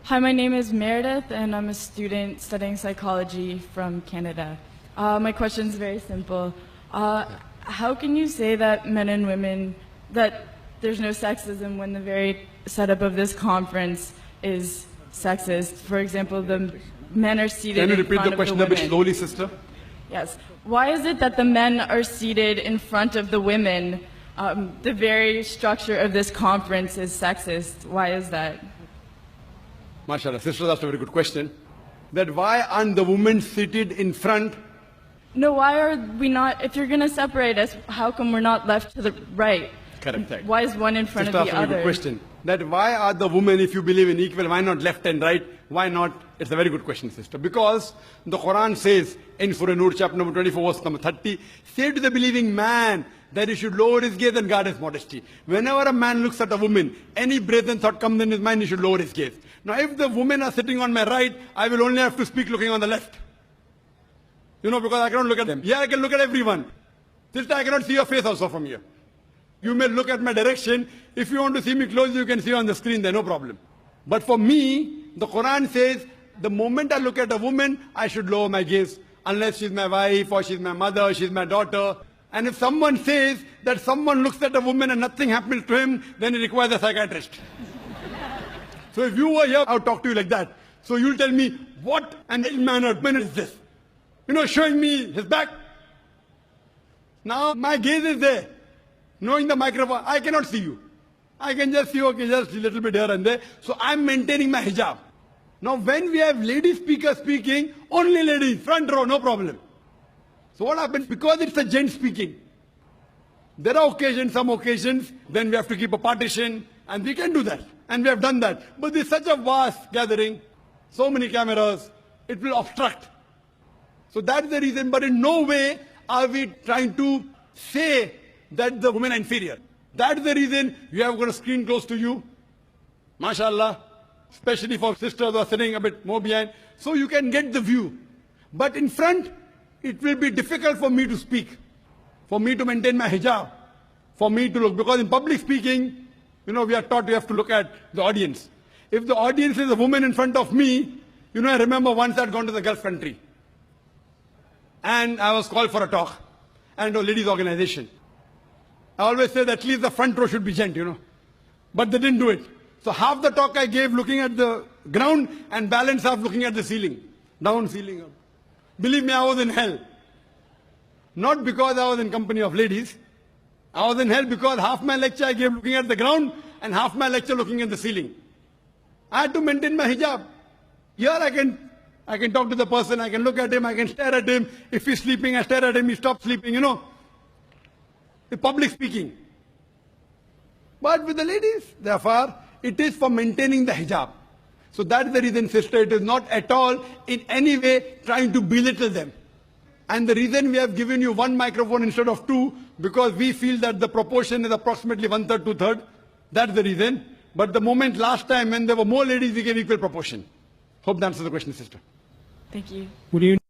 Hi, my name is Meredith, and I'm a student studying psychology from Canada. My question is very simple. How can you say that men and women, that there's no sexism when the very setup of this conference is sexist? For example, the men are seated in front of the women. Can you repeat the question a bit slowly, sister? Yes. Why is it that the men are seated in front of the women? The very structure of this conference is sexist. Why is that? MashaAllah, sister, that's a very good question. That why aren't the women seated in front? No, why are we not, if you're going to separate us, how come we're not left to the right? Correct. Why is one in front sister, of the that's a very other? good question. That why are the women, if you believe in equal, why not left and right? Why not? It's a very good question, sister. Because the Quran says in Surah Nur, chapter number 24, verse number 30, say to the believing man that he should lower his gaze and guard his modesty. Whenever a man looks at a woman, any brazen thought comes in his mind, he should lower his gaze. Now, if the women are sitting on my right, I will only have to speak looking on the left. You know, because I cannot look at them. Here I can look at everyone. Sister, I cannot see your face also from here. You may look at my direction. If you want to see me close, you can see on the screen there, no problem. But for me, the Quran says, the moment I look at a woman, I should lower my gaze. Unless she's my wife, or she's my mother, or she's my daughter. And if someone says that someone looks at a woman and nothing happens to him, then he requires a psychiatrist. So if you were here, I would talk to you like that. So you'll tell me, what an ill-mannered man is this? You know, showing me his back. Now my gaze is there. Knowing the microphone, I cannot see you. I can just see, okay, just a little bit here and there. So I'm maintaining my hijab. Now when we have lady speakers speaking, only ladies, front row, no problem. So what happens? Because it's a gent speaking, there are occasions, some occasions, then we have to keep a partition, and we can do that. And we have done that. But there's such a vast gathering, so many cameras, it will obstruct. So that's the reason, but in no way are we trying to say that the women are inferior. That's the reason you have got a screen close to you, mashallah, especially for sisters who are sitting a bit more behind, so you can get the view. But in front, it will be difficult for me to speak, for me to maintain my hijab, for me to look, because in public speaking, you know, we are taught we have to look at the audience. If the audience is a woman in front of me, you know, I remember once I'd gone to the Gulf country, and I was called for a talk, and a ladies' organization. I always say that at least the front row should be gent, you know. But they didn't do it. So half the talk I gave looking at the ground and balance half looking at the ceiling. Down, ceiling, up. Believe me, I was in hell. Not because I was in company of ladies. I was in hell because half my lecture I gave looking at the ground and half my lecture looking at the ceiling. I had to maintain my hijab. Here I can talk to the person, I can look at him, I can stare at him. If he's sleeping, I stare at him, he stops sleeping, you know. The public speaking. But with the ladies, therefore, it is for maintaining the hijab. So that's the reason, sister, it is not at all in any way trying to belittle them. And the reason we have given you one microphone instead of two, because we feel that the proportion is approximately 1/3, 2/3. That's the reason. But the moment last time when there were more ladies, we gave equal proportion. Hope that answers the question, sister. Thank you. Would you